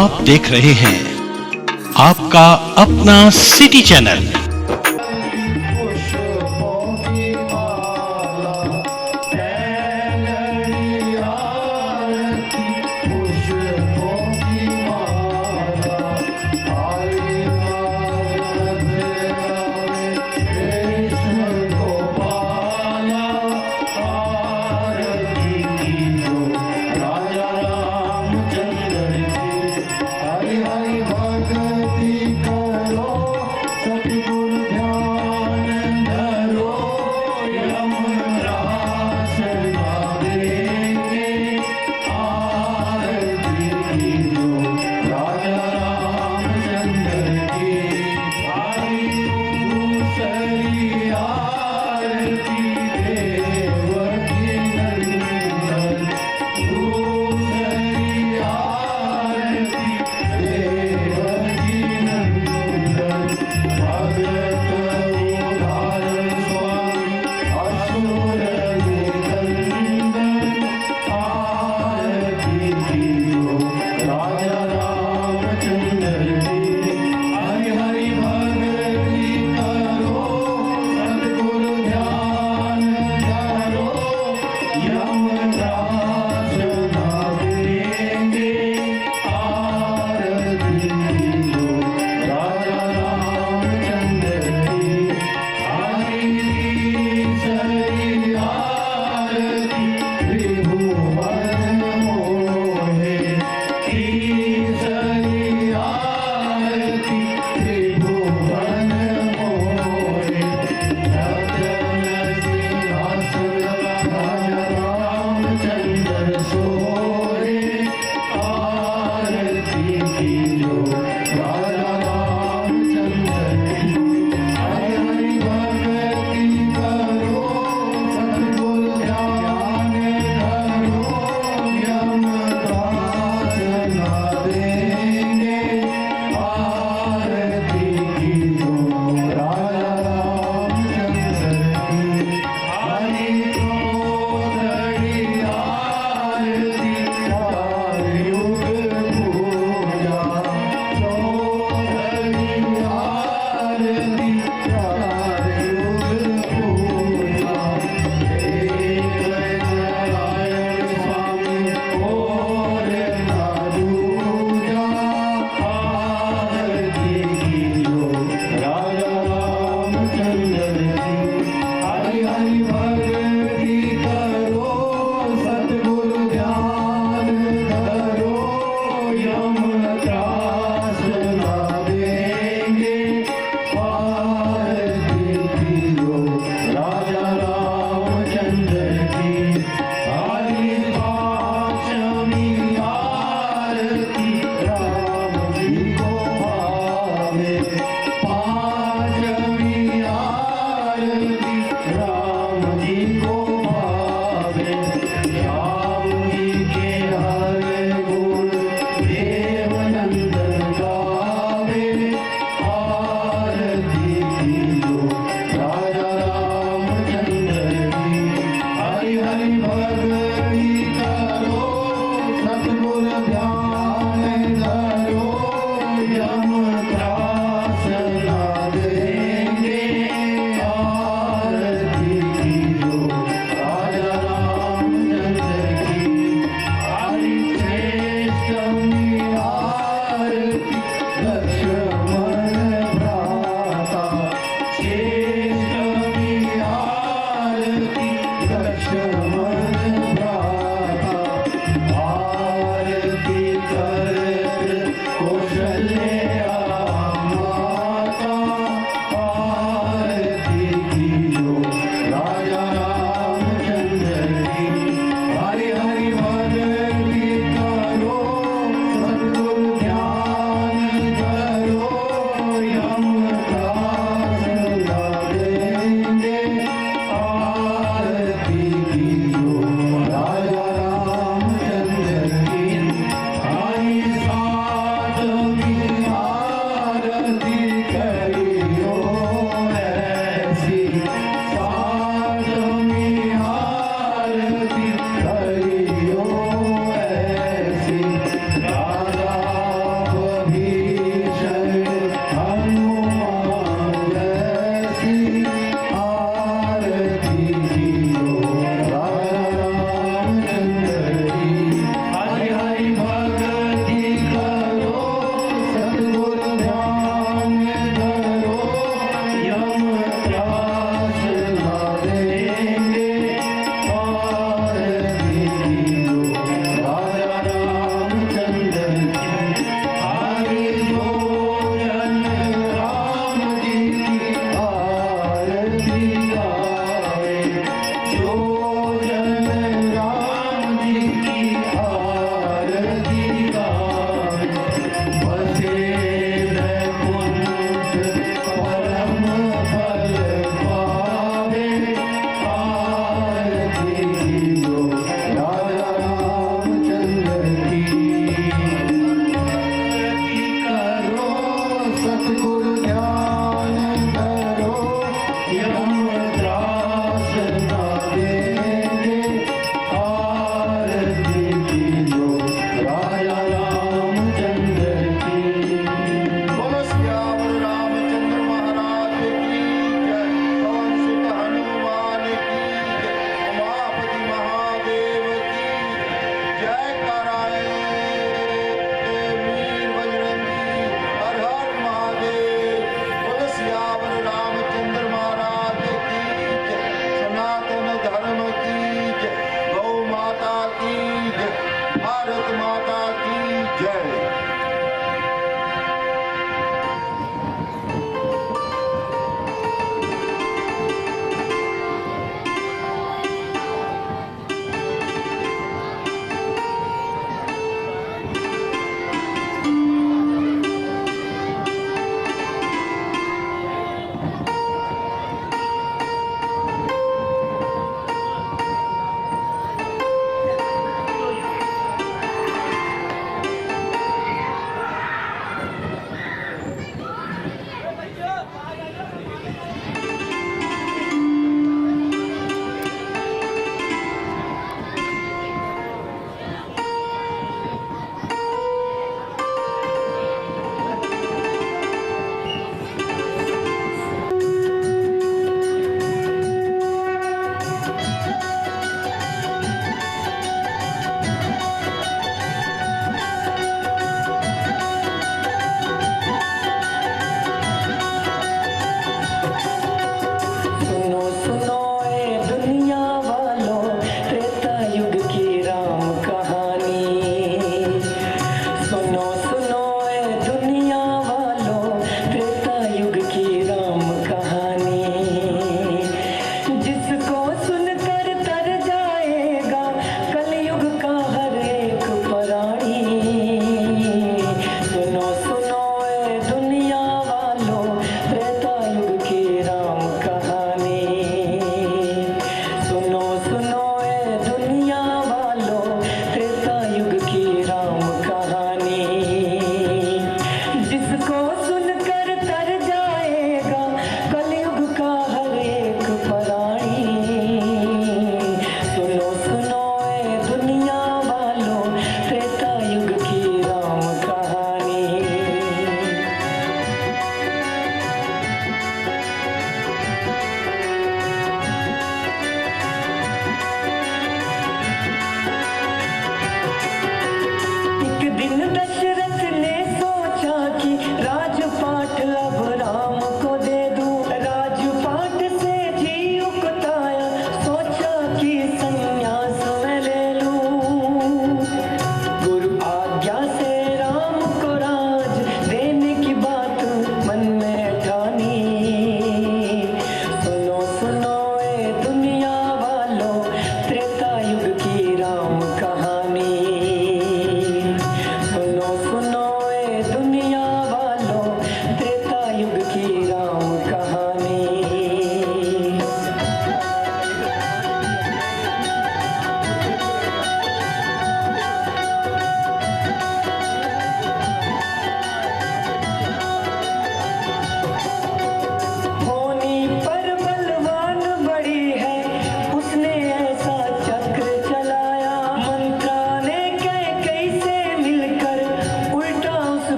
आप देख रहे हैं आपका अपना सिटी चैनल। हरि हरि भक्ति करो सतगुरु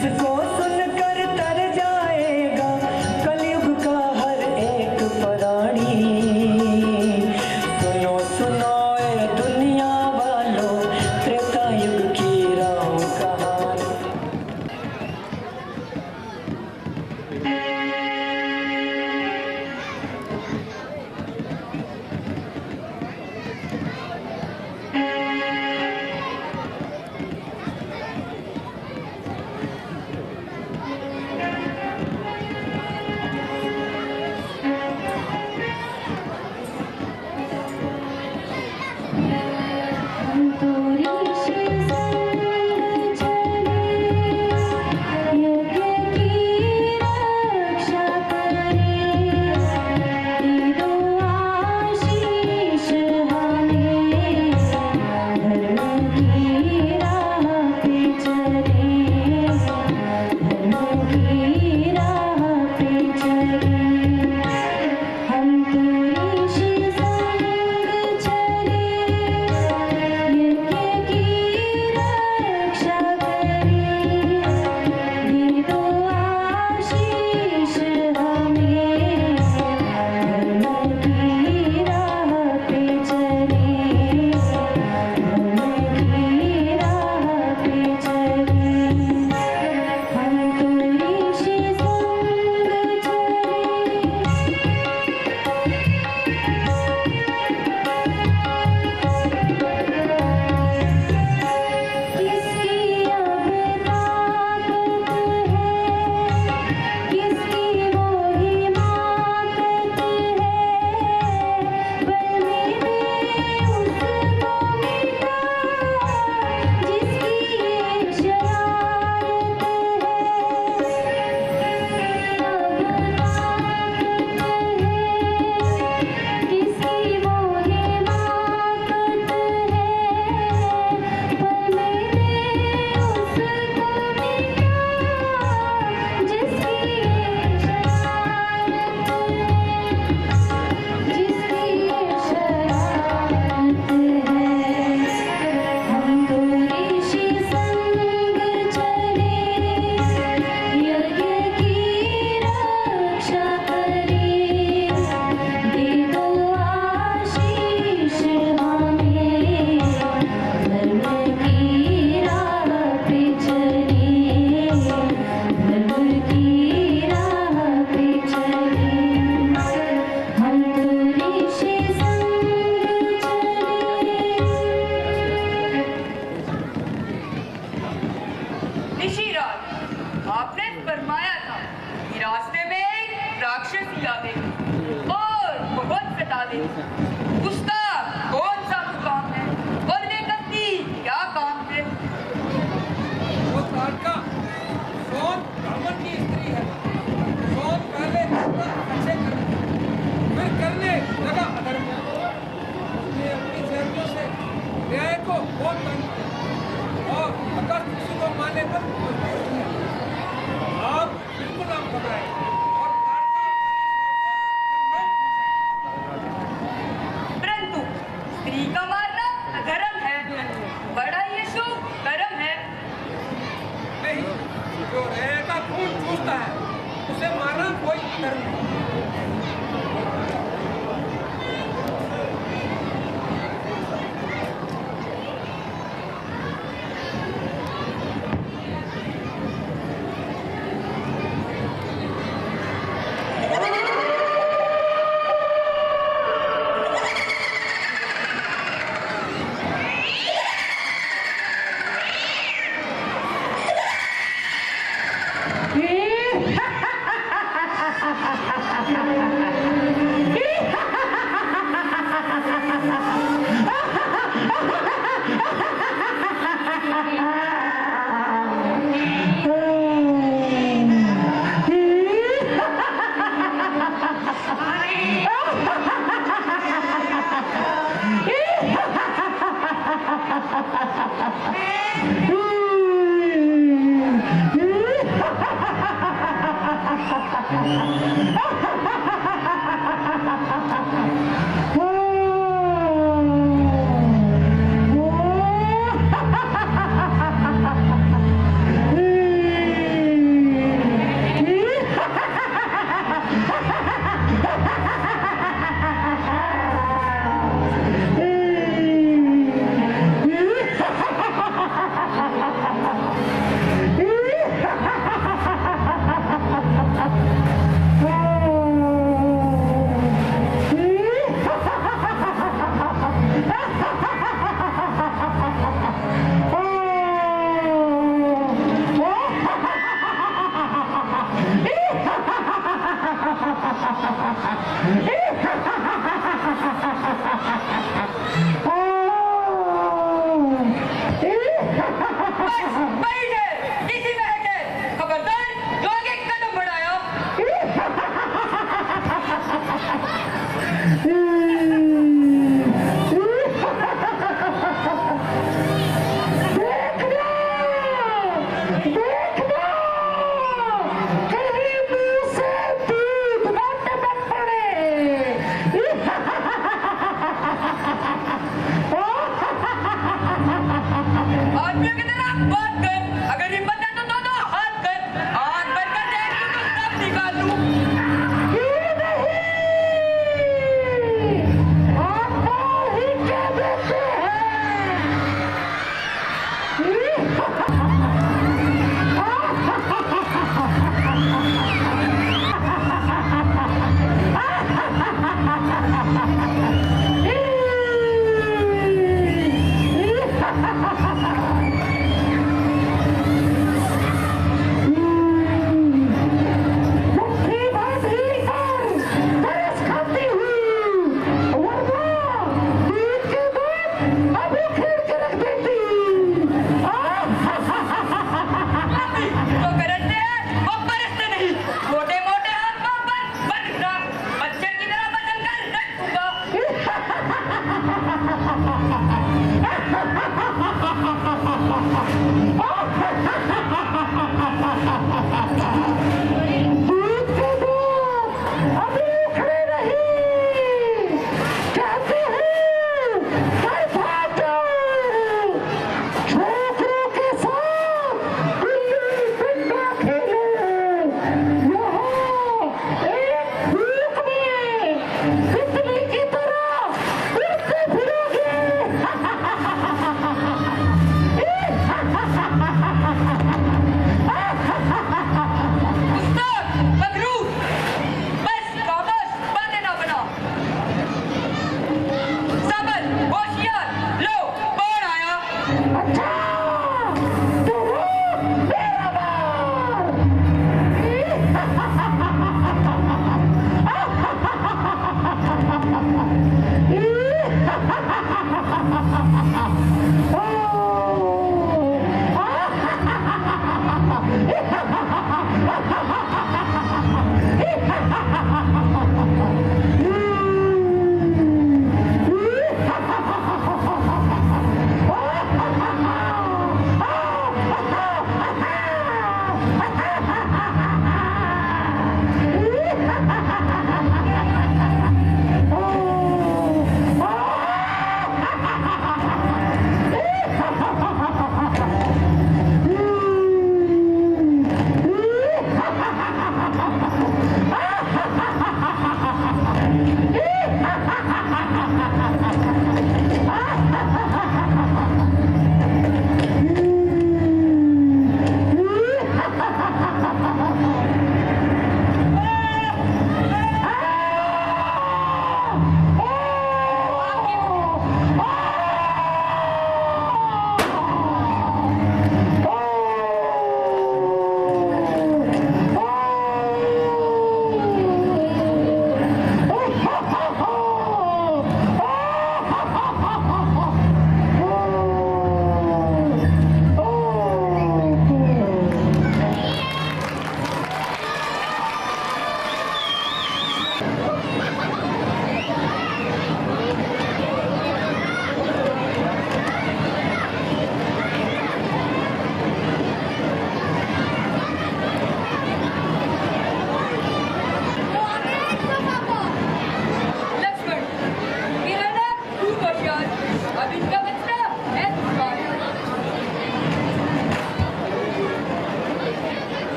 जिसको सुनकर तर जाएगा कलयुग का हर एक प्राणी। सुनो सुनो ए दुनिया वालों, त्रेता युग की राम कहानी। आपने फरमाया था कि रास्ते में एक राक्षसी आवेगी और बहुत सता देगी। उसका कौन सा काम है और बेकती क्या काम है? वो तारका सोन ब्राह्मण की स्त्री है। सोन पहले अच्छे करने फिर करने लगा अधर्म। उसने अपनी शर्तों से न्याय को बहुत तंग किया और अगर किसी को मानने पर मजबूर किया। आप बिल्कुल आप घबराए और परंतु स्त्री का मारना अधर्म है, बड़ा ही शुभ कर्म है। नहीं, जो रेह का खून चूसता है उसे मारना कोई अधर्म नहीं। दूध के दूध अभी उखड़े नहीं, कहते हैं कर भागो, छोकरों के साथ गुल्ली डंडा खेलो, यहाँ एक धूप में तितली की तरह उड़ते फिरोगे। उस्ताद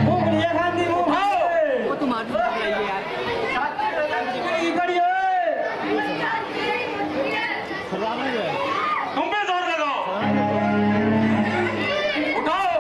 मूंगफलियां खाती मूंगफली वो तुम्हारी यार की कड़ी ओए तुम पे जोर लगाओ उठाओ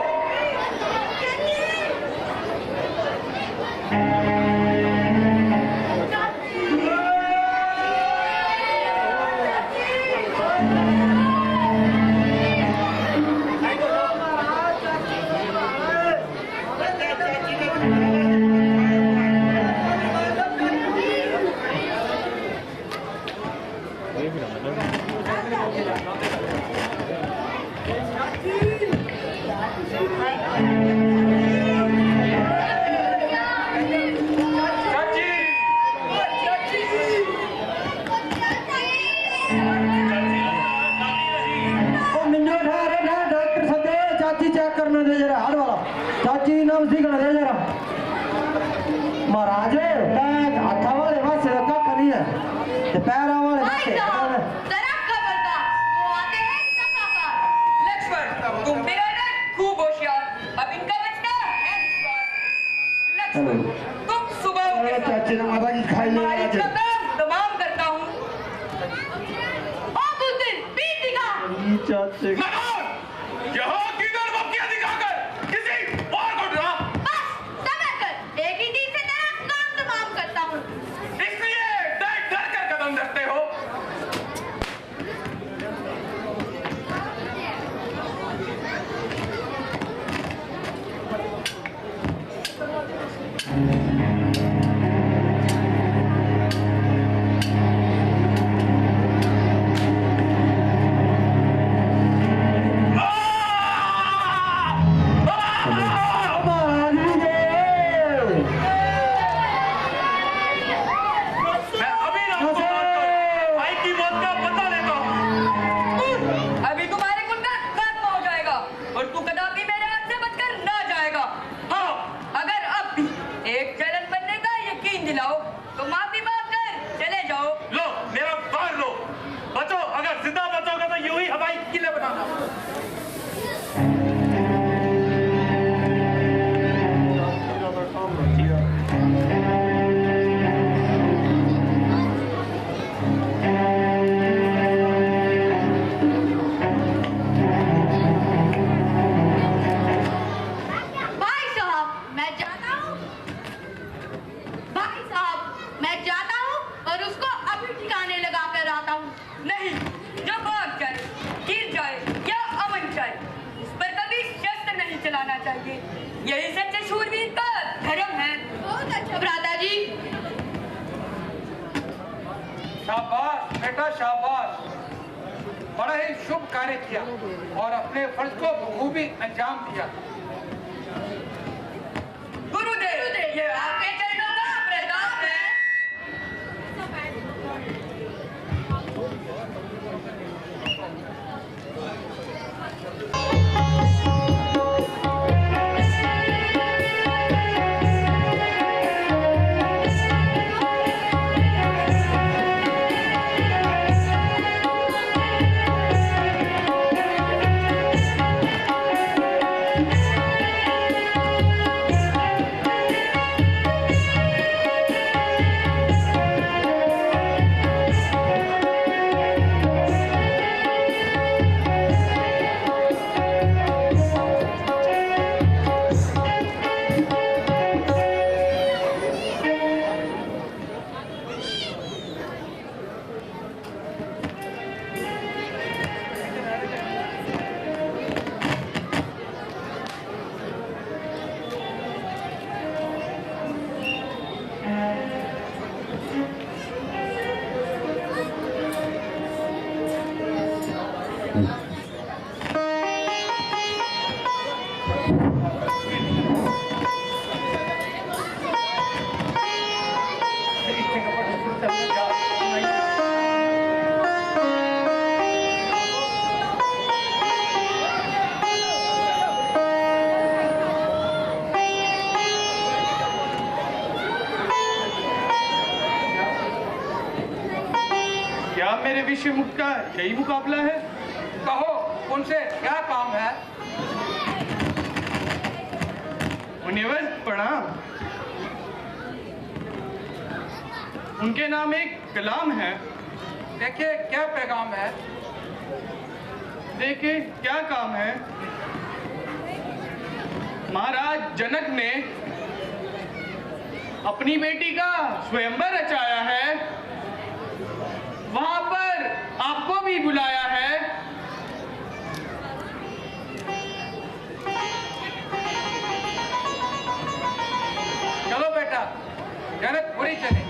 चाची ओ मिन्नो ठारे ना डॉक्टर सदे चाची चेक करने दे जरा हाथ वाला चाची नाम सीखने दे जरा महाराज हाथा वाले पासे का कख नहीं है ते पैरा वाले भाई पासे साहब, जरा खबरदार, वो आते हैं लगातार। लक्ष्मण, तुम भी रहना खूब होशियार। अब इनका बचना है इस बार। लक्ष्मण, तुम सुबह उठे चाची ने माता की खाई ले तुम्हारी आज काम तमाम करता हूँ। और कुछ दिन बीत दिखा। चाची मगर यहाँ किधर बक्कियां दिखाकर किसी और को डरा बस, समझ कर, एक ही दिन से तेरा काम तमाम करता हूँ। इसलिए डर डर कर कदम रखते हो। महाराज भी गए मैं अभी राम को मारकर भाई की मौत का पता लेता हूँ। अभी तुम्हारे कुल का खात्मा हो जाएगा और तू कदापि मेरे हाथ से बचकर ना जाएगा। हाँ अगर अब भी एक जलन बनने का यकीन दिलाओ तो माफी मांग कर चले जाओ। लो मेरा बार लो बचो, अगर जिंदा बचोगे तो यूं ही हवाई किले बनाना। भाई साहब मैं जाता हूँ। भाई साहब मैं जाता हूँ और उसको अभी ठिकाने लगा कर आता हूँ। नहीं, जो भाग जाए, गिर जाए या अमन जाए, उस पर कभी शस्त्र नहीं चलाना चाहिए। यही सच्चे शूरवीर का धर्म है। बहुत अच्छा भ्राता जी। शाबाश बेटा शाबाश, बड़ा ही शुभ कार्य किया और अपने फर्ज को बखूबी अंजाम दिया। गुरुदेव, ये आपके चरणों का प्रताप है। क्या मेरे विषय मुक्त का यही मुकाबला है? कहो उनसे क्या काम है? प्रणाम। उनके नाम एक कलाम है। देखिए क्या पैगाम है। देखिए क्या काम है। महाराज जनक ने अपनी बेटी का स्वयंवर रचाया है, वहां पर आपको भी बुलाया है। चलो बेटा, जनकपुरी चले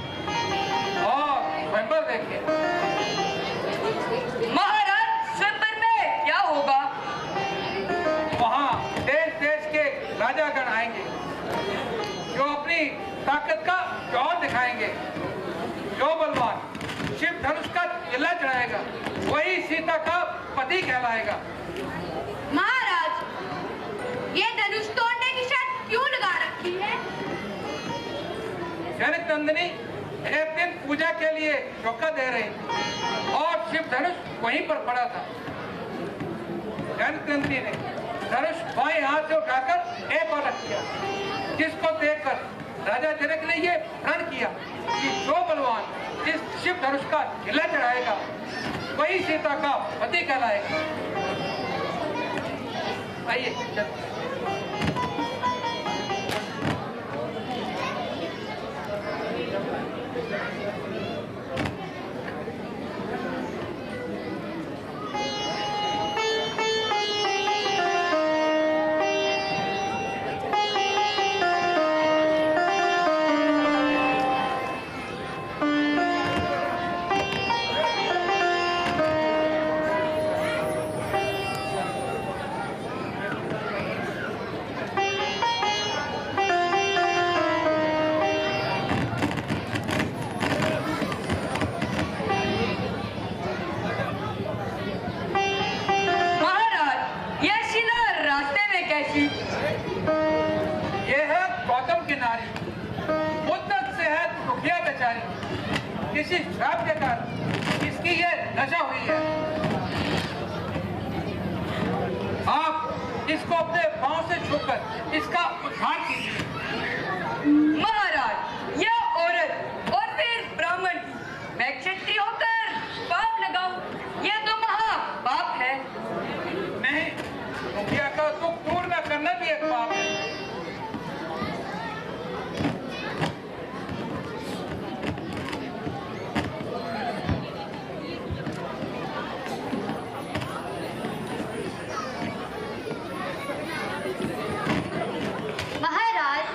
और स्वयंवर देखें। महाराज स्वयंवर में क्या होगा? वहाँ देश देश के राजागण आएंगे जो अपनी ताकत का जौहर दिखाएंगे। जो बलवान शिव धनुष का किला चढ़ाएगा वही सीता का पति कहलाएगा। महाराज ये धनुष तोड़ने की शर्त क्यों लगा रखी है? जनक नंदिनी एक दिन पूजा के लिए धोखा दे रही और शिव धनुष वहीं पर पड़ा था। जनक नंदिनी ने धनुष बाएं हाथ से उठाकर एक और रख दिया, जिसको देखकर राजा जनक ने ये प्रण किया कि जो बलवान इस शिव धनुष का किला चढ़ाएगा वही सीता का पति कहलाएगा। आइए चलते। महाराज यह शिला रास्ते में कैसी? ये है गौतम की नारी, मुद्दत से है दुखिया बेचारी। किसी श्राप के कारण इसकी ये दशा हुई है। आप इसको अपने पांव से छूकर इसका उद्धार कीजिए। महाराज यह औरत और फिर ब्राह्मण की मैं क्षत्रिय होकर पाप लगाऊं, यह तो महापाप है। नहीं, दुखिया का दुख दूर न करना भी एक पाप है। महाराज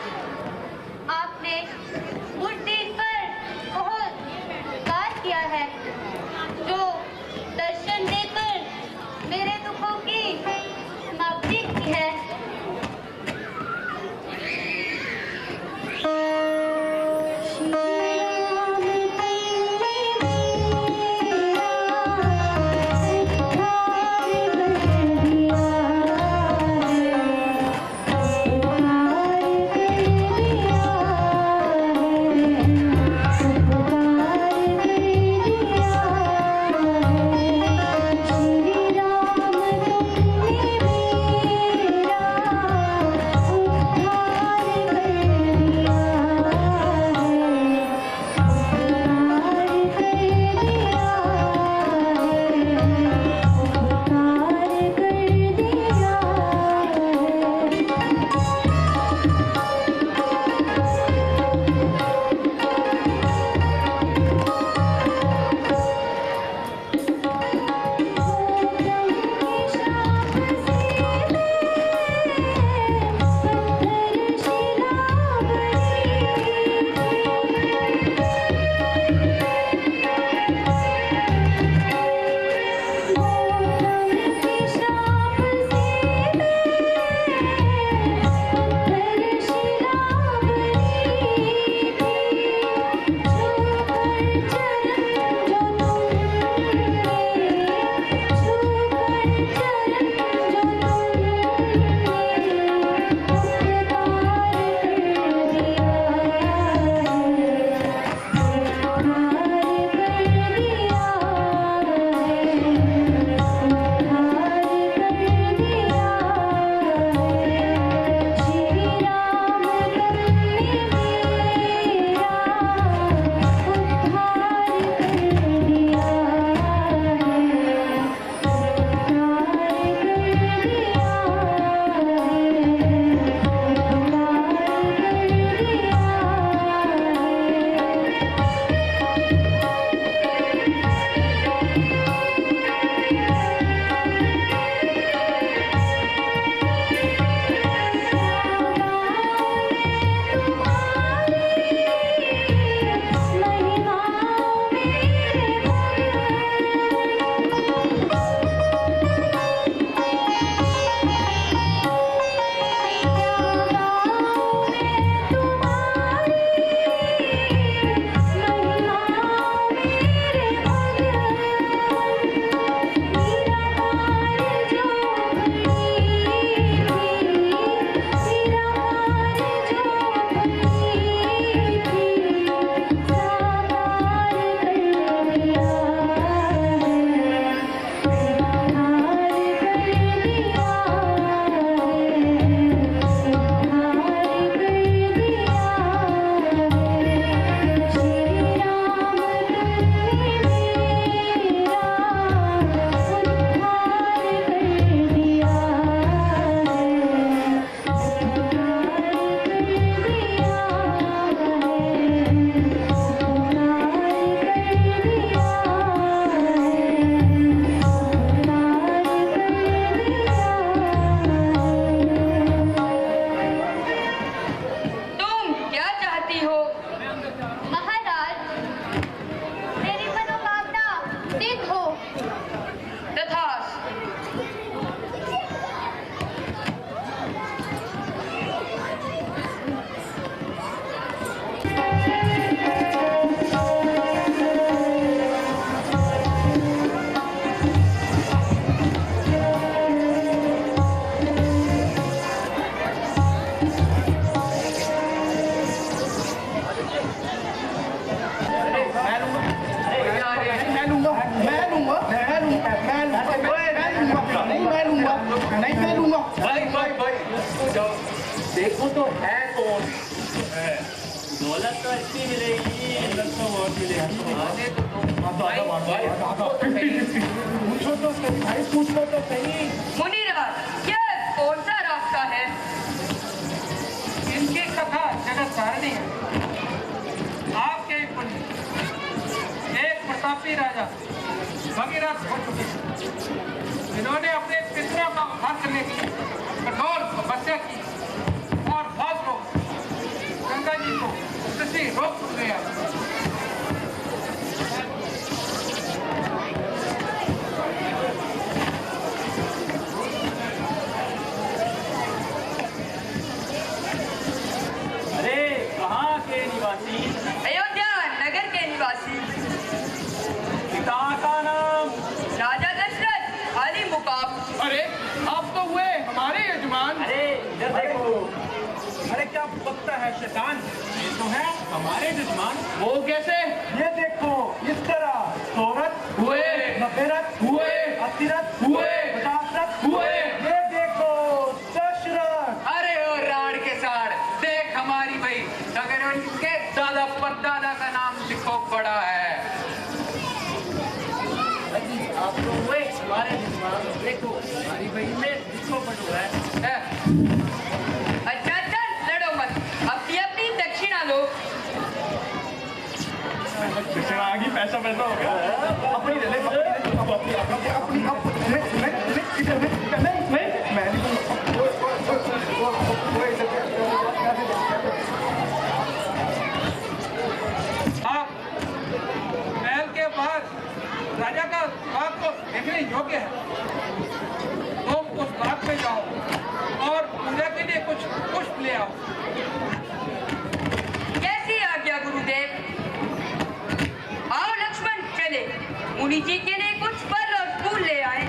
देखो तो है कौन? दौलत तो अच्छी मिलेगी, दौलत तो बहुत मिलेगी। आने तो दो। भाई, पूछो तो सही भाई, पूछ लो तो सही। मुनीराज, ये कौन सा रास्ता है? इनकी कथा जगत धारणी है। आपके ही पुण्य एक प्रतापी राजा भगीरथ हो चुके हैं, जिन्होंने अपने पितरों का उद्धार करने की कठोर तपस्या की और बहुत लोग गंगा जी को किसी रोक गया। अरे कहाँ के निवासी? अयोध्या नगर के निवासी पिता का नाम? राजा दशरथ अली मुकाम। अरे आप तो हुए हमारे यजमान। अरे इधर देखो। अरे क्या बकता है शैतान? ये तो है हमारे दुश्मन। वो कैसे? ये देखो इस तरह 100 रथ हुए 90 रथ हुए 80 रथ हुए 50 रथ हुए। ये देखो 10 रथ। अरे ओ राण के साड़, देख हमारी भाई, अगर उनके दादा परदादा का नाम लिखो पड़ा है। आप तो हुए हमारे दुश्मन। देखो हमारी बहन में जिसको पटू है। अच्छा अच्छा, लड़ो मत, अपनी अपनी दक्षिणा लो। आगे पैसा पैसा हो गया। अपनी ले ले, अपनी आप महल के बाहर राजा का बाग तो देखने योग्य है। तुम उस बाग में जाओ और पूजा के लिए कुछ पुष्प ले आओ। कैसी आज्ञा गुरुदेव? आओ लक्ष्मण, चले मुनि जी के लिए कुछ फल और फूल ले आए।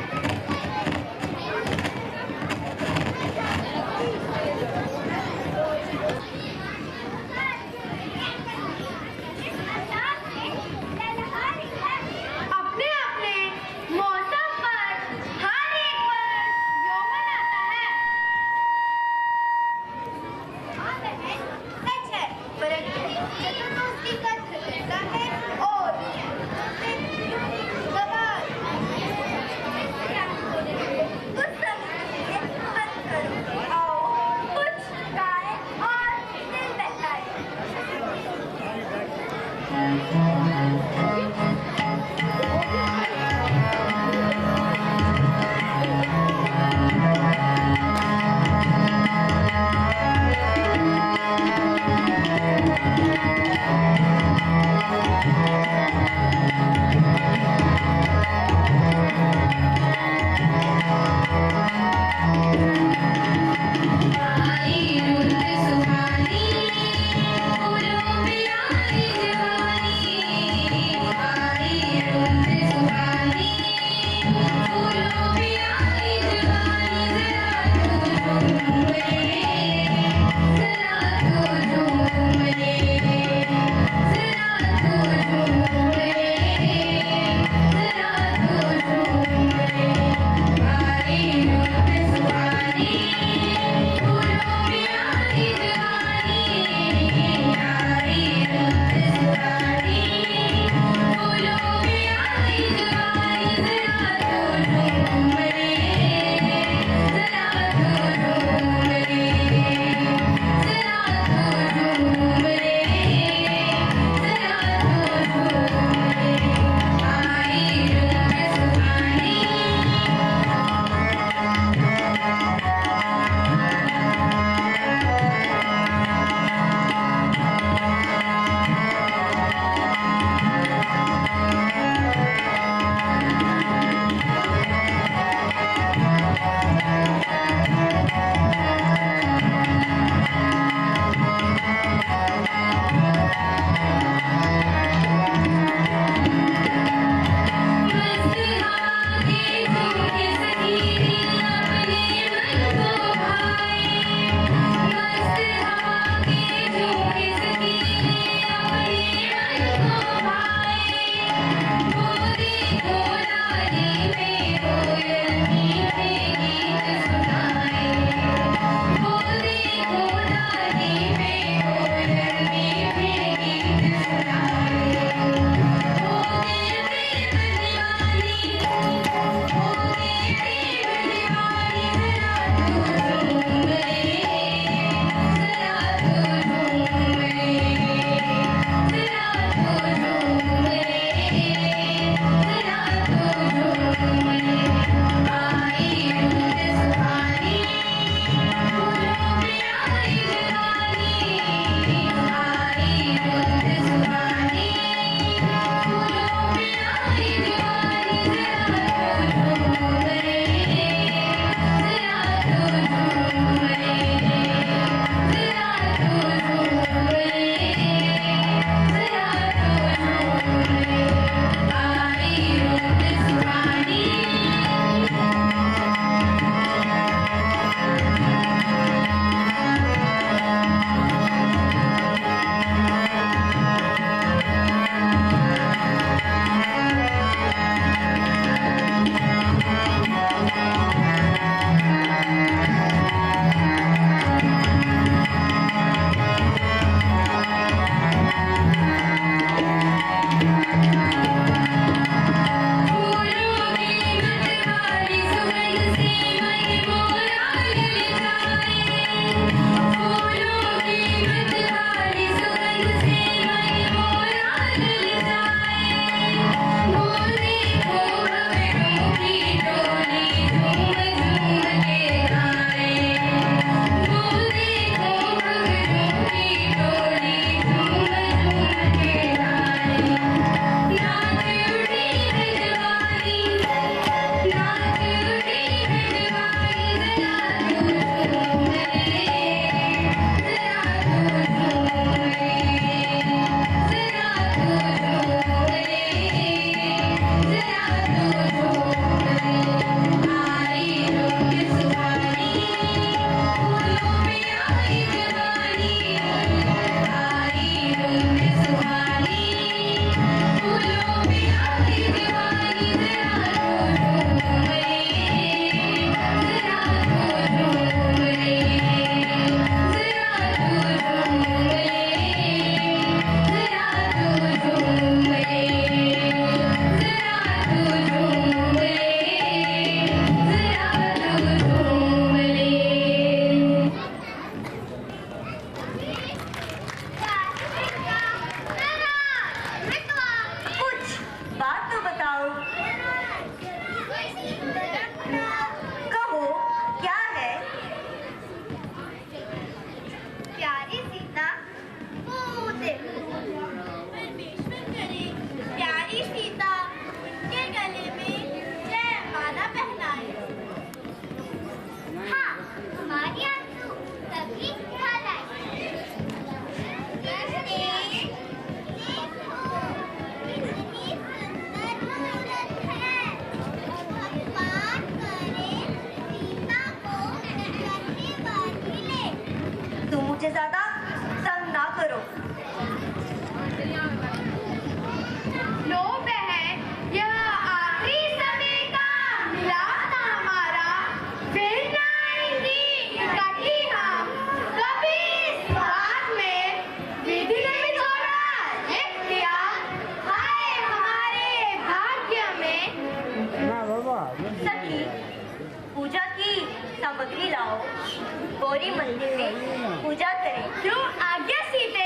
मंदिर में पूजा करें। क्यों? आज्ञा सीते।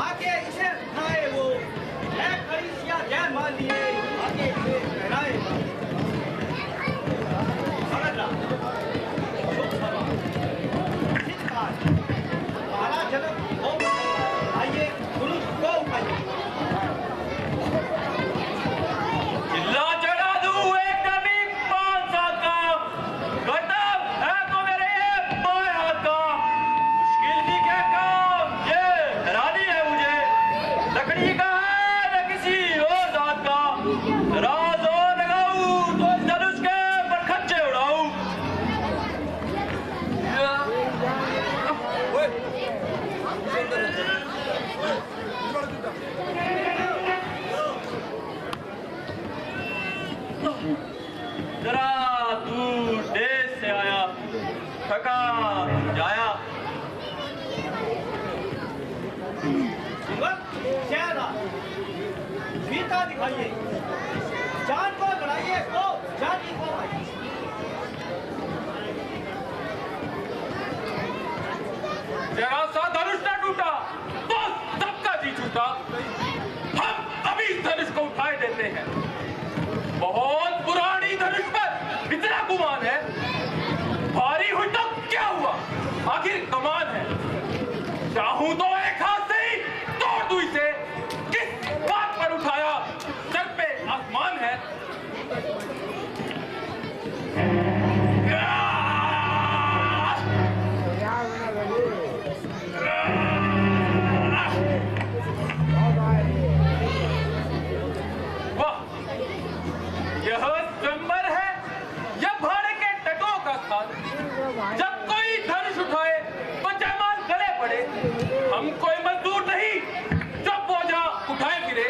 आगे इसे फहराएगा। समझ रहा थका जाया। गीता दिखाइए, जान को लड़ाइए तो जान की को भाई। जरा सा धनुष न टूटा तो सबका जी छूटा। हम अभी इस धनुष को उठाए देते हैं। बहुत पुरानी धनुष पर इतना गुमान है, भारी हुई तो क्या हुआ, आखिर कमान है। चाहूं तो एक हाथ से ही तोड़ दूं इसे। किस बात पर उठाया, सर पे आसमान है। वाह, यह स्वयंवर है या भाड़े के तटों का स्थान। जब कोई धनुष उठाए तो जयमाल गले पड़े। हम कोई मजदूर नहीं जो बोझा उठाए फिरे।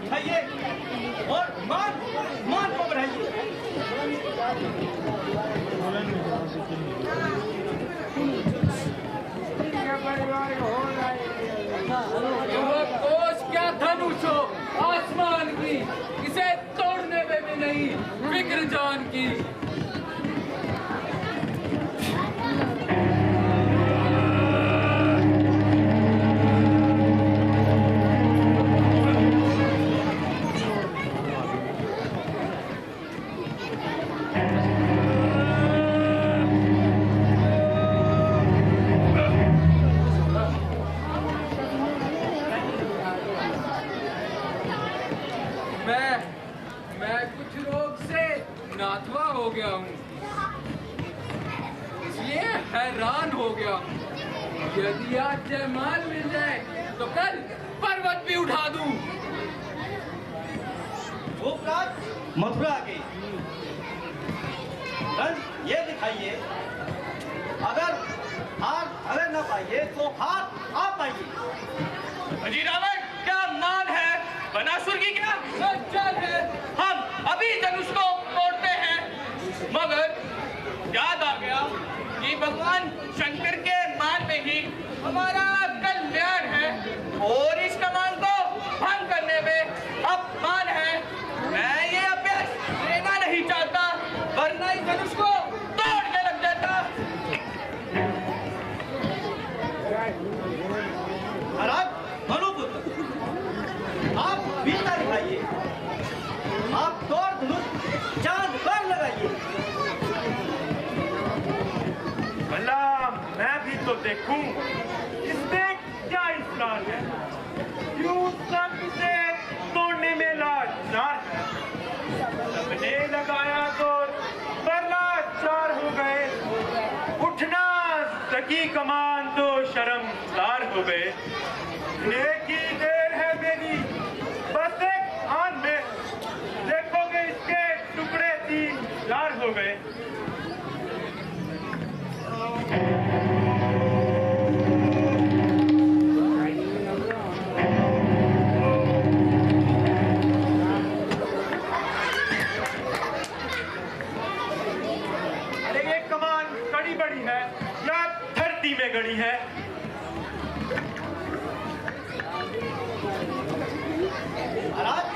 उठाइए और मान मान को बढ़ाइए। कोश क्या धनुष हो आसमान की, इसे तोड़ने में भी नहीं फिक्र जान की। मैं कुछ रोग से नाथवा हो गया हूँ, इसलिए हैरान हो गया हूँ। यदि आज जयमाल मिल जाए तो कल पर्वत भी उठा दूं। भूपराज मथुरा के रंग ये दिखाइए, अगर न पाइए तो हाथ आप पाइए। अजी रावण, क्या मान है बनासुर की, क्या सच्चाई है। हम अभी धनुष को तोड़ते हैं, मगर याद आ गया कि भगवान शंकर के मान में ही हमारा कल्याण है और इस कमान को भंग करने में अपमान है। मैं ये अभ्यास लेना नहीं चाहता, वरना इस धनुष को तोड़ के रख देता। महाराज मनुपुत्र, आप वीरता दिखाइए, आप तोड़ धनुष चांद पर लगाइए। भला मैं भी तो देखूं इसमें क्या इसरार है। क्यों सब से तोड़ने में लाचार है। सबने लगाया तो पर लाचार हो गए। उठना सकी कमान तो शर्मसार हो गए। एक ही देर है मेरी, बस एक आन में देखोगे इसके टुकड़े 3-4 हो गए। अरे ये कमान कड़ी बड़ी है या धरती में गड़ी है। महाराज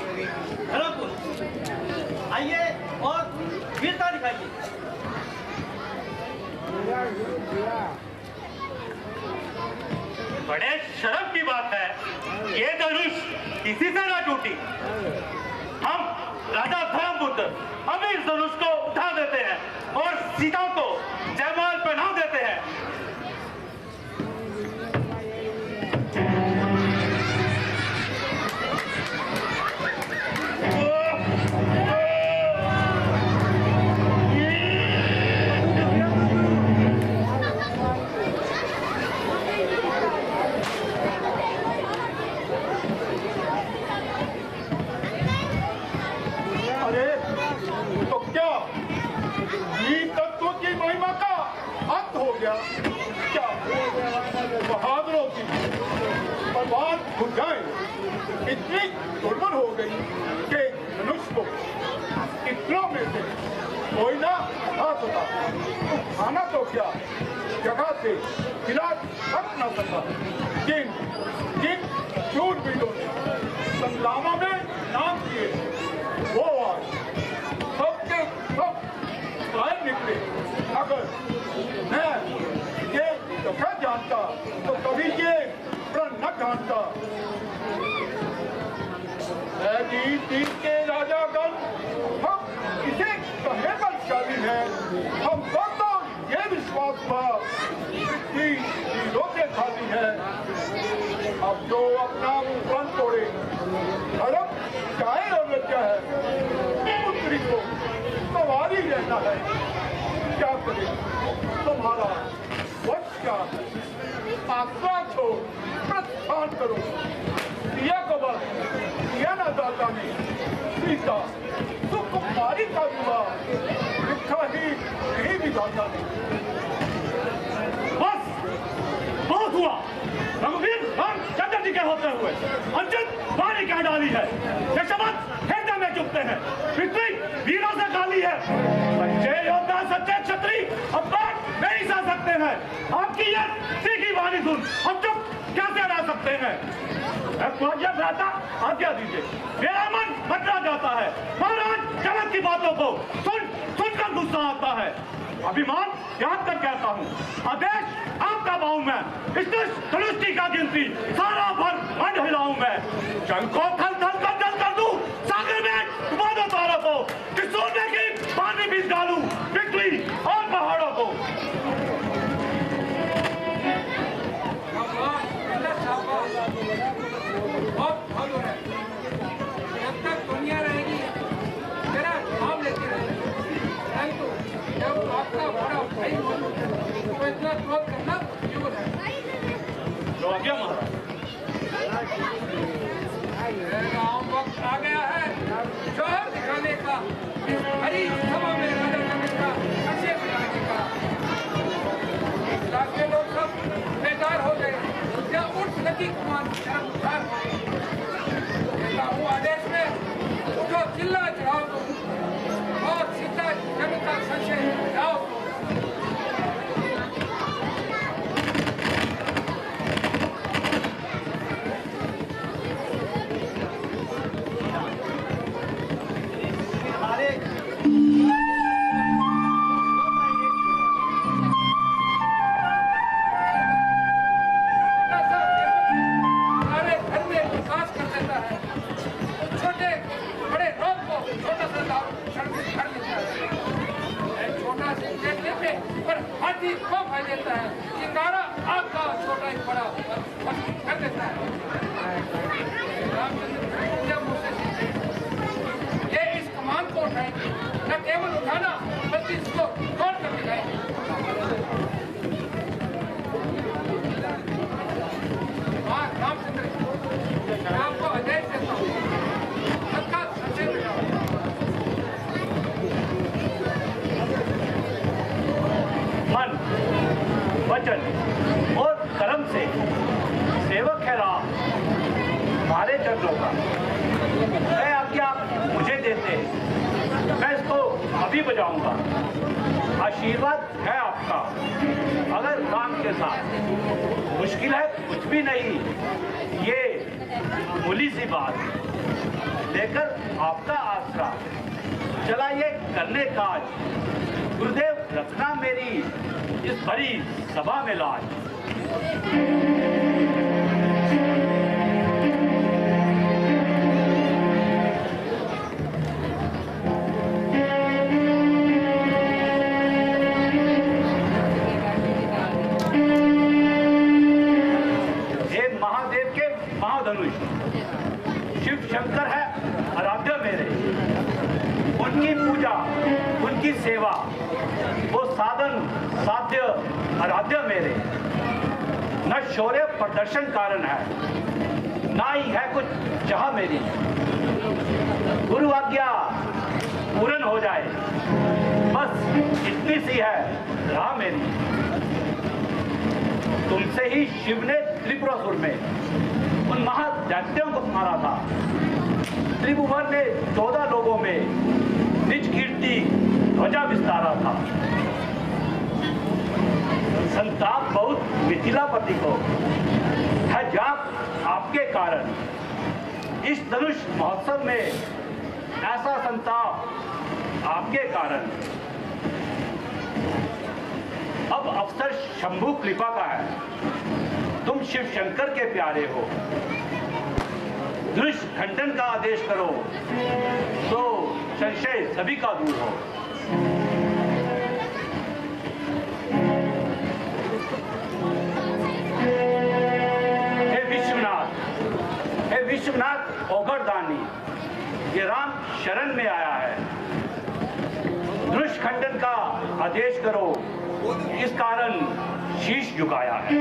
धर्मपुर, आइए और वीरता दिखाइए। बड़े शर्म की बात है, ये धनुष किसी से ना टूटी। हम राजा धर्मपुत्र अभी इस धनुष को उठा देते हैं और सीता को जयमाल पहना देते हैं। अरे तो क्या, ये तत्वों की भुजाएं इतनी दुर्बल हो गई कि मनुष्य को इतनों में से कोई ना खा सका। तो खाना तो क्या, जगह से गिलास तक न सका। जिन जिन शूरवीरों ने संग्राम में नाम किए वो आज सबके सब बाहर निकले। अगर मैं ये दफा जानता तो कभी ये प्रण न ठानता। दीन के राजागण हम इसे कहे बलशाली है। हम तो ये विश्वास था कि वीरों से खाली है। अब जो अपना प्रण तोड़े धर्म चाहे और लज्जा है, पुत्री को सवार ही रहना है। क्या करे तुम्हारा वश क्या है? आसरा छोड़ प्रस्थान करो। दिया को बस दिया ना दाता ने सीता सुकुमारी का विवाह लिखा ही नहीं विधाता ने। बस बहुत हुआ। रघुवीर हम चंद्र जी के होते हुए अंजित वाणी क्या डाली है। ये शब्द हृदय में चुपते हैं। पृथ्वी वीरों से खाली है। सच्चे योद्धा सच्चे क्षत्रिय अब बात नहीं सह सकते हैं। आपकी ये सीखी वाणी सुन हम चुप कैसे रह सकते हैं। आज्ञा दीजिए। मेरा मन भटका जाता है। महाराज जगत की बातों को सुनकर गुस्सा आता है। अभिमान याद कर कहता हूँ, आदेश आपका पाऊं मैं। इस धनुष्टि का गिनती सारा भर मंड हिलाऊं मैं। जल को थल थल कर जल कर दूं, सागर में डुबा दो तारों को। कि सोने की पानी बीच डालूं पृथ्वी और पहाड़ों को। बहुत भालो है। जब तक दुनिया रहेगी मेरा नाम लेती रहेगी। परंतु जब आपका बड़ा भाई हो तो इतना क्रोध करना क्यों है? तो आ गया महाराज। गाँव वक्त आ गया है जोहर दिखाने का, हरी सभा में राजा जनक का अभिषेक दिखाने का। इलाके लोग सब बेकार हो गए। क्या उठ लगी कुमार शर्मसार हो गए। कहता हूँ आदेश में उठो चिल्ला चढ़ाओ तो और सीता जनता संशय जाओ तो। सारे घर में विकास कर देता है। छोटे बड़े रोग को छोटा सा दारू कर देता है। एक छोटा से देखने पे पर हाथी को फैल देता है। चिंगारा आपका छोटा एक बड़ा कर देता है। रामचंद्र मुझसे सीखे ये इस कमान को उठाएंगे, न केवल उठाना बल्कि इसको तोड़ कर दिखाएंगे। हाँ रामचंद्र मैं आपको आदेश देता हूँ, सबका संशय मिटाओ। मन वचन और कर्म से सेवक है राम हमारे चरणों का। मैं आज्ञा मुझे देते मैं इसको अभी बजाऊंगा। आशीर्वाद है आपका। अगर काम के साथ मुश्किल है कुछ भी नहीं, ये भूली सी बात लेकर आपका आसरा चला ये करने काज। गुरुदेव रखना मेरी इस भरी सभा में लाज। महादेव के महाधनुष शिव शंकर है आराध्य मेरे। उनकी पूजा उनकी सेवा वो साधन साध्य आराध्य मेरे। न शौर्य प्रदर्शन कारण है ना ही है कुछ चाह मेरी। गुरु आज्ञा पूर्ण हो जाए बस इतनी सी है राह मेरी। तुमसे ही शिव ने त्रिपुरासुर में उन दैत्यों को मारा था। त्रिभुवन ने 14 लोगों में निज कीर्ति ध्वजा विस्तारा था। संताप बहुत मिथिलापति को है जाप आपके कारण। इस धनुष महोत्सव में ऐसा संताप आपके कारण। अब अवसर शंभु कृपा का है। तुम शिव शंकर के प्यारे हो। धनुष खंडन का आदेश करो तो संशय सभी का दूर हो। हे विश्वनाथ ओगरदानी, ये राम शरण में आया है। धनुष खंडन का आदेश करो, इस कारण शीश झुकाया है।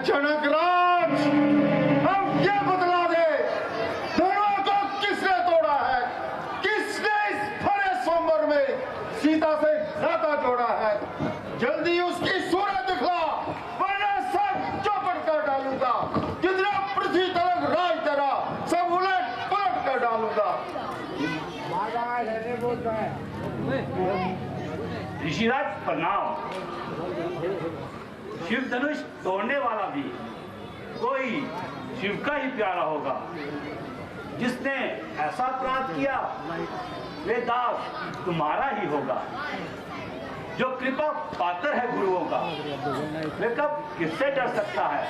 जनकराज, अब ये बतला दे, दोनों को किसने तोड़ा है? किसने इस भरे स्वयंवर में सीता से नाता जोड़ा है? जल्दी उसकी सूरत दिखला, वरना सब चौपट कर डालूंगा। जितना पृथ्वी तलक राज तेरा, सब उलट पलट कर डालूंगा। ऋषिराज प्रणाम। शिव धनुष तोड़ने वाला भी कोई शिव का ही प्यारा होगा। जिसने ऐसा अपराध किया वे दास तुम्हारा ही होगा। जो कृपा पात्र है गुरुओं का, वे कब किससे डर सकता है?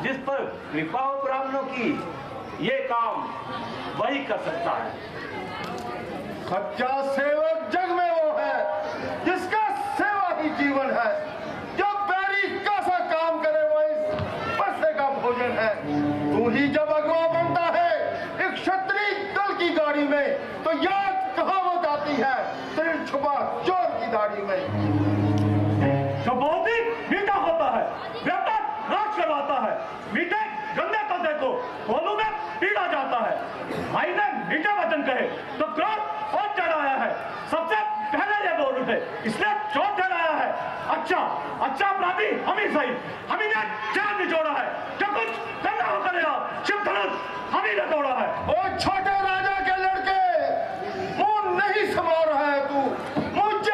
जिस पर कृपा हो ब्राह्मणों की, ये काम वही कर सकता है। सच्चा सेवक जग में वो है जिसका सेवा ही जीवन है। जो बैरी का सा काम करे वो इस बस्ते का भोजन है। तू ही जब अगवा बनता है एक क्षत्रिय दल की गाड़ी में, तो याद कहावत आती है, तीर छुपा चोर की दाढ़ी में। जो बौद्धिक मीठा होता है, व्यापक राज करवाता है। मीठे गंदे तो देखो, बोलू में पीड़ा जाता है। भाई ने मीठे वचन कहे तो क्रोध और चढ़ाया है। सबसे पहले ये बोल उठे, इसलिए चोट चढ़ाया है। अच्छा अपराधी हम ही सही, हम ही ने जान निचोड़ा है। जो कुछ करना हो करेगा, शिव धनुष हम ही ने तोड़ा है। ओ छोटे राजा के लड़के, मुंह नहीं समा रहा है तू, मुझे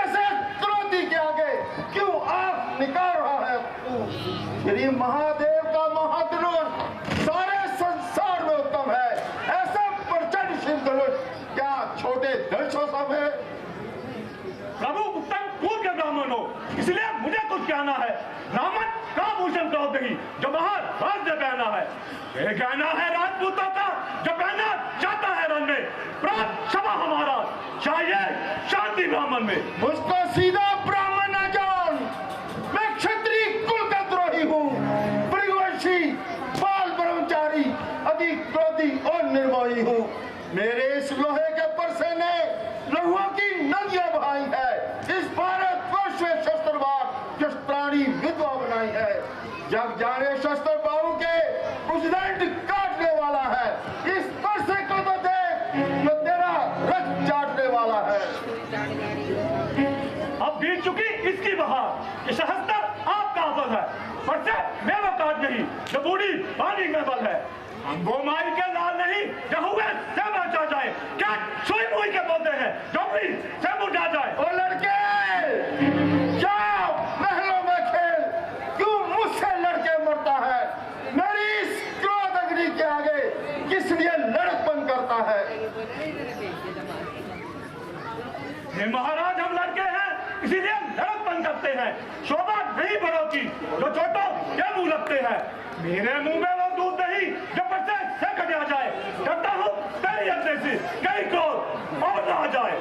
इसलिए मुझे कुछ कहना है। ब्राह्मण का भूषण कहो नहीं जो बाहर राज ने पहना है। ये कहना है राजपूतों का जो पहना जाता है रण में। प्राण क्षमा हमारा चाहिए शांति ब्राह्मण में। मुझको सीधा ब्राह्मण न जान, मैं क्षत्रिय कुल का द्रोही हूँ, भृगुवंशी, बाल ब्रह्मचारी, अधिक क्रोधी और निर्मोही हूँ। मेरे इस लोहे के परसे ने लहुओं की नदियां बहाई है। इस भारतवर्ष में शस्त्रवाद शस्त्राणी विधवा बनाई है। जब जाने शस्त्र बाहु के उजदंड काटने वाला है। इस परसे को तो देख जो तेरा रथ चाटने वाला है। अब बीत चुकी इसकी बहार। ये सहस्त्र आपका बल है, परसे मेरा काट नहीं जो बूढ़ी पानी में बल है। हम गोमाई के लाल नहीं जो हुए से बचा जाए। क्या सुई मुई के बोलते हैं डोबरी से बुझा जाए। ओ लड़के जाओ महलों में खेल, क्यों मुझसे लड़के मरता है। मेरी इस क्रोध अग्नि के आगे किस लिए लड़कपन करता है। हे महाराज हम लड़के हैं इसीलिए लड़कपन करते हैं। शोभा नहीं बड़ों की जो छोटों के मुंह लगते हैं। मेरे मुंह में वो दूध नहीं जो परसे से कटा जाए। डरता हूँ तेरी अंदर से कहीं को और ना आ जाए।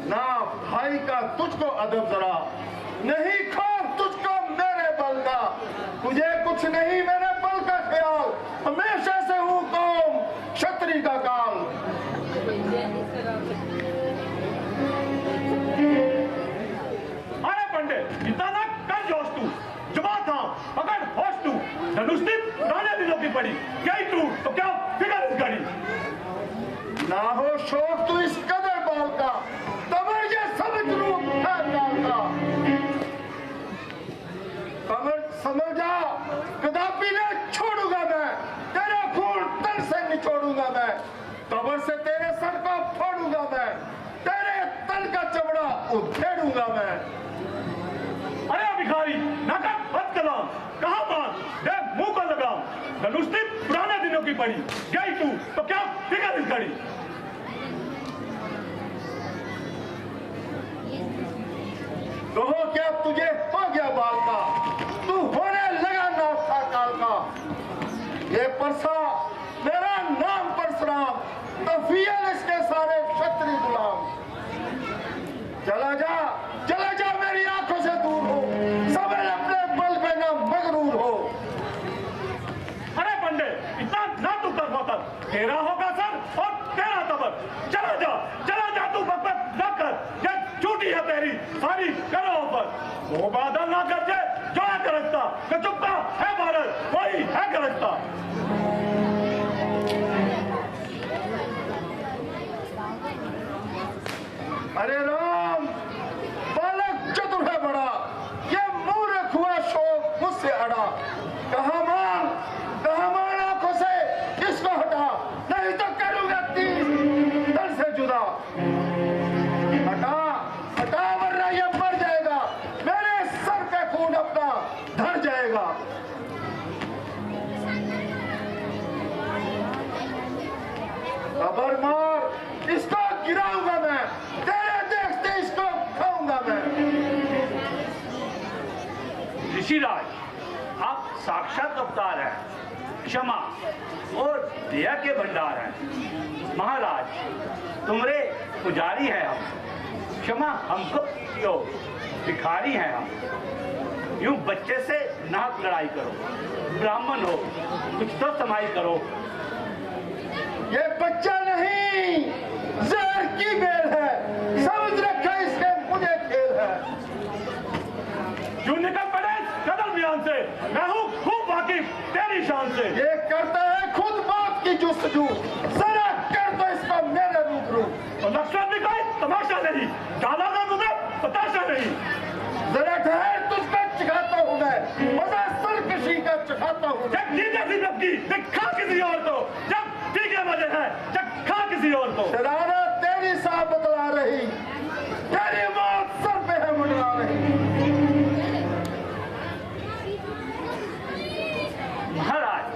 ना भाई का तुझको अदब जरा, नहीं खौफ तुझको मेरे बल का। तुझे कुछ नहीं मेरे बल का ख्याल, हमेशा से हूँ कौम क्षत्रिय का काल। अरे पंडित इतना ना कर जोश तू, जुबान था पकड़ होश तू। धनुष पुराने दिनों की पड़ी गई तू तो क्या फिकर इस घड़ी। ना हो शौक तू इस कदर बाल का, तमर ये समझ रूप है काल का। समझ जा कदापि न छोड़ूंगा मैं, तेरा खून तन से निचोड़ूंगा मैं। कबर से तेरे सर को फोड़ूंगा मैं, तेरे तन का चमड़ा उधेड़ूंगा मैं। अरे भिखारी नाटक बंद कलाम कहाँ मान दे मुंह को लगाम। धनुष पुराने दिनों की पड़ी गई तू तो क्या फिकर इस घड़ी। कहो क्या तुझे हो गया बाल का, तू होने लगा नाथा काल का। ये परसा मेरा नाम परशुराम, तफियल इसके सारे क्षत्रिय गुलाम। चला जा मेरी आंखों से दूर हो, सब अपने बल पे ना मगरूर हो। अरे पंडित इतना ना तू कर होता, तेरा होगा सर और तेरा तबर। चला जा तू बकबक न कर, ये झूठी है तेरी सारी करो ऊपर। वो बादल ना कर दे जो है गरजता, जो चुपता है भारत वही है गरजता। अरे राम बालक चतुर है बड़ा, ये मूर्ख हुआ शोक मुझसे अड़ा। कहाँ मान आंखों से इसको हटा, नहीं तो करूंगा तीर तन से जुदा। हटा वरना ये मर जाएगा, मेरे सर पे खून अपना धर जाएगा। खबर मार इसको गिराऊंगा मैं, तेरे देखते इसको खाऊंगा मैं। ऋषिराज आप साक्षात अवतार हैं, क्षमा और दया के भंडार हैं। महाराज तुमरे पुजारी हैं हम, क्षमा हमको दो, भिखारी हैं हम। यूं बच्चे से नाक लड़ाई करो, ब्राह्मण हो कुछ तो समाई करो। ये बच्चा नहीं जहर की बेल है, समझ रखा इसके मुझे खेल है। क्यों निकल पड़े कदम बयान से, मैं हूँ खूब वाकिफ तेरी शान से। ये करता है खुद बात की जुस्तजू, जरा कर दो इसको मेरे रूबरू। और लक्ष्मण भी कोई तमाशा नहीं, डाला ना तुम्हें बताशा नहीं। जरा ठहर तुझको चिखाता हूँ मैं, मजा सरकशी का चिखाता हूँ। जब जीते सी नबकी दिखा किसी और को, जब पीके मजे हैं जब खा किसी और को। शरारत तेरी साथ बतला रही, तेरी मौत सर पे है मंडरा रही। महाराज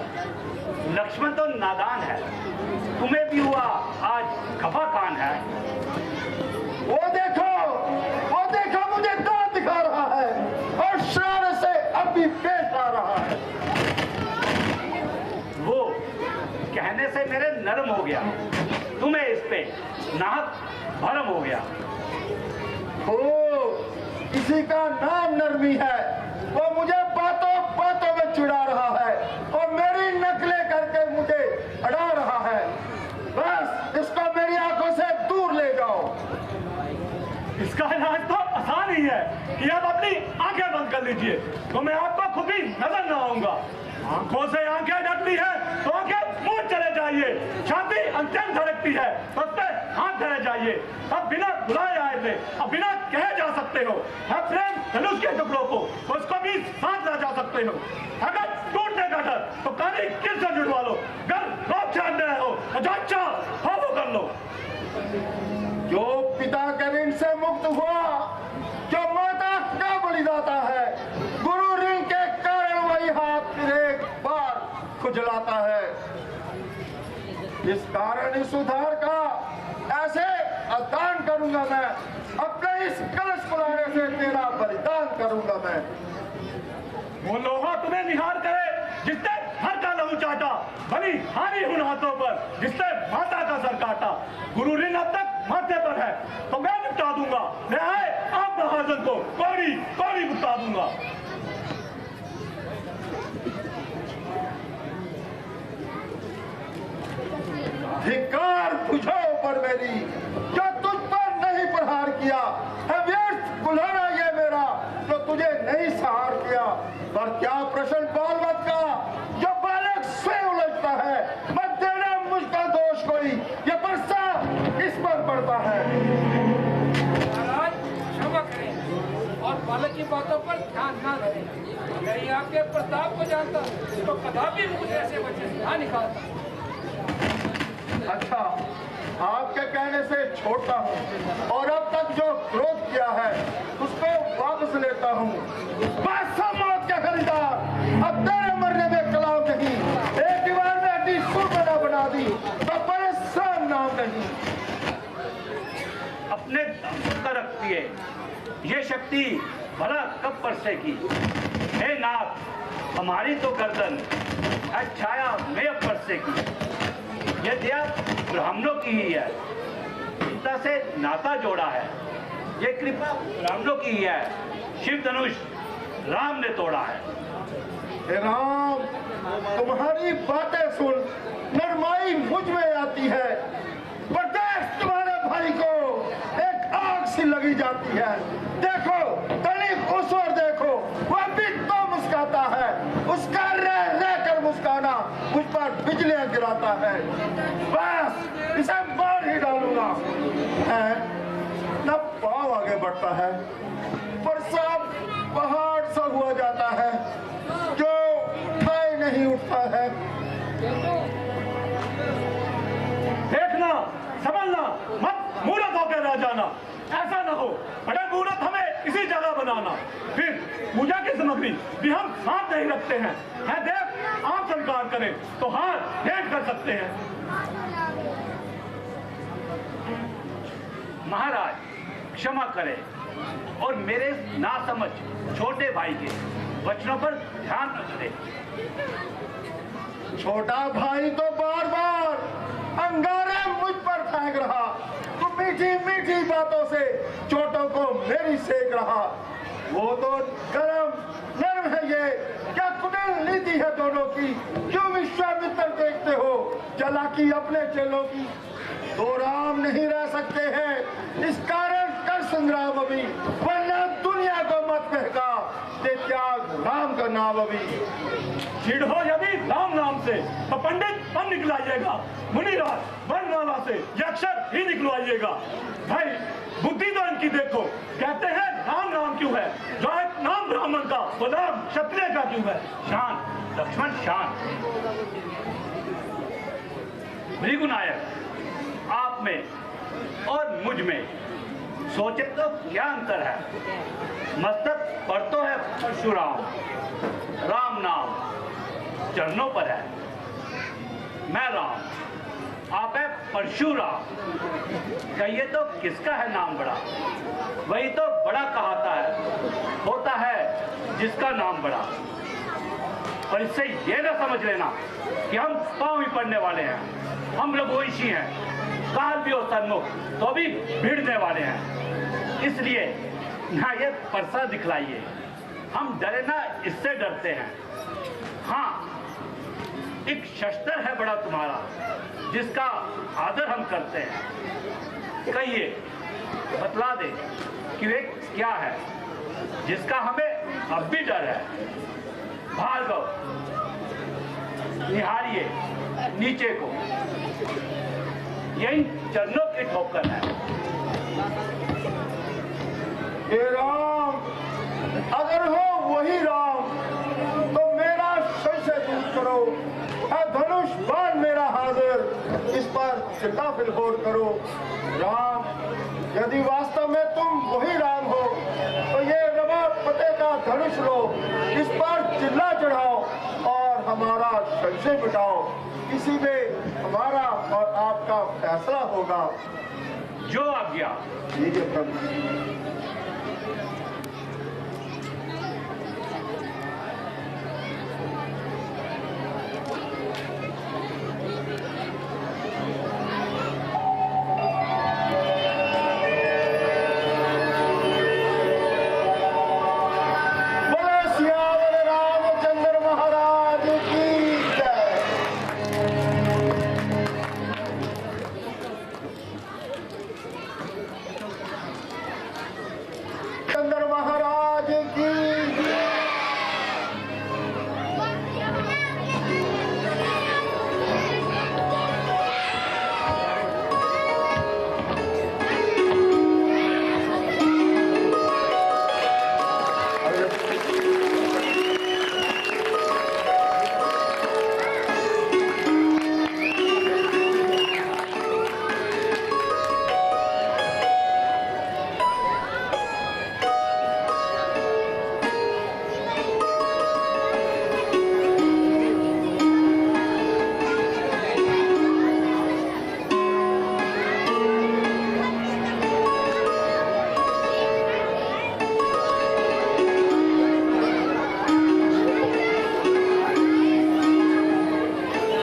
लक्ष्मण तो नादान है, तुम्हें भी हुआ आज खफा कान है। वो देखो मुझे दांत दिखा रहा से मेरे नरम हो गया, तुम्हें इस पे नाहक भरम हो गया। ओ, किसी का नाम नरमी है, वो मुझे बातों बातों में चिढ़ा रहा है और मेरी नकलें करके मुझे अड़ा रहा है। बस इसको मेरी आंखों से दूर ले जाओ। इसका इलाज तो आसान ही है कि आप अपनी आंखें बंद कर लीजिए, तो मैं आपको खुद ही नजर न आऊंगा। आंखों से आंखें ढकती है तो आंखें मुंह चले जाइए, छाती अंतिम धड़कती है तो उस पे हाथ धरे जाइए। अब बिना बुलाए आए थे, अब बिना कहे जा सकते हो। है प्रेम धनुष के टुकड़ों को उसको भी साथ ला जा सकते हो। अगर टूटने का डर तो कहानी किस से जुड़वा लो। घर रोक छान रहे हो तो जो अच्छा हो वो कर लो। जो पिता के ऋण से मुक्त हुआ, जो माता का बलिदाता है, गुरु ऋण के कारण वही हाथ फिर एक बार खुजलाता है। इस कारण इस उधार का ऐसे अदान करूंगा मैं, अपने इस कलश बुलाने से तेरा बलिदान करूंगा मैं। वो लोहा तुम्हें निहार करे जिसने हर का लहू चाटा, बनी हारी उन हाथों पर जिसने माता का सर काटा। गुरु ऋण अब तक माथे पर है तो मैं निपटा दूंगा, मैं आए आप महाजन को कौड़ी कौड़ी बुता दूंगा। धिक्कार तुझे ऊपर मेरी, जो तुझ पर नहीं प्रहार किया है। व्यर्थ बुलाना ये मेरा जो तुझे नहीं सहार किया। पर क्या प्रश्न बालवत का जो बालक से उलझता है। मत देना मुझका दोष कोई, ये बरसा किस पर पड़ता है। महाराज क्षमा करें और बालक की बातों पर ध्यान न दें। नहीं आपके प्रताप को जानता तो कदापि मुझे ऐसे बच्चे से ना निकालता। अच्छा, आपके कहने से छोड़ता हूँ और अब तक जो क्रोध किया है उसको वापस लेता हूँ। बस मौत के खरीदार, अब तेरे मरने में कलाम नहीं। एक दीवार में हड्डी सुरमना बना दी तो परेशान नाम नहीं। अपने दम पर रखती है ये शक्ति भला कब परसेगी। हे नाथ, हमारी तो गर्दन छाया में अब परसेगी। ये दया ब्राह्मणों की ही है, पिता से नाता जोड़ा है। ये कृपा ब्राह्मणों की ही है, शिव धनुष राम ने तोड़ा है। हे राम, तुम्हारी बातें सुन नरमाई मुझ में आती है। प्रत्येक तुम्हारे भाई को एक आग सी लगी जाती है। देखो तनिक उस ओर देखो, वह भी तो मुस्काता है। उसका रह रह कर मुस्काना मुझ पर बिजलियां गिराता है। बस इसे मार ही डालूंगा। न पाँव आगे बढ़ता है पर सब पहाड़ सा हुआ जाता है जो उठाए नहीं उठता है। देखना, समझना, मत मूर्ख होकर रह जाना। ऐसा न हो बड़े मूर्ख हमें इसी जगह बनाना। फिर पूजा की सामग्री भी हम साथ नहीं रखते हैं। है देव, आप स्वीकार करें तो हाथ भेंट कर सकते हैं। महाराज क्षमा करें और मेरे नासमझ छोटे भाई के वचनों पर ध्यान न दें। छोटा भाई तो बार बार अंगारे मुझ पर फेंक रहा। तू मीठी मीठी बातों से चोटों को मेरी सेक रहा। वो तो गरम नरम है ये, क्या कुटिल नीति है दोनों की। क्यों विश्वामित्र देखते हो चालाकी अपने चेलों की। दो राम नहीं रह सकते हैं, इस कारण कर संग्राम अभी। वरना दुनिया को मत बहका दे त्याग राम का नाम अभी। चिढ़ो यदि राम नाम से तो पंडित बन निकलाइएगा, मुनिराज वर्णमाला से ये अक्षर ही निकलवाइएगा। भाई बुद्धि तो इनकी देखो, कहते हैं राम नाम क्यों है। जो एक नाम ब्राह्मण का वो नाम क्षत्रिय का क्यों है। शान लक्ष्मण शान। भृगुनायक, आप में और मुझ में सोचे तो क्या अंतर है। मस्तक पर तो है परशुराम, राम नाम चरणों पर है। मैं राम, आप है परशुराम। कहिए तो किसका है नाम बड़ा। वही तो बड़ा कहाता है, होता है जिसका नाम बड़ा। और इससे ये ना समझ लेना कि हम पाँव ही पड़ने वाले हैं। हम लोग वैसी हैं, काल भी हो सन्मुख तो भी भिड़ने वाले हैं। इसलिए ना ये परसा दिखलाइए, हम डरे ना इससे डरते हैं। हाँ, एक शस्त्र है बड़ा तुम्हारा जिसका आदर हम करते हैं। कहिए, बतला दे कि वे क्या है जिसका हमें अब भी डर है। भार्गव, निहारिए नीचे को, यही चरणों की ठोकर है। हे राम, अगर हो वही राम तो मेरा संशय दूर करो। है धनुष बाण मेरा हाजिर, इस पर चिल्ला फिलहोर करो। राम, यदि वास्तव में तुम वही राम हो तो ये रमा पते का धनुष लो, इस पर चिल्ला चढ़ाओ और हमारा संशय मिटाओ। इसी में हमारा और आपका फैसला होगा। जो आज्ञा। ठीक है प्रभु।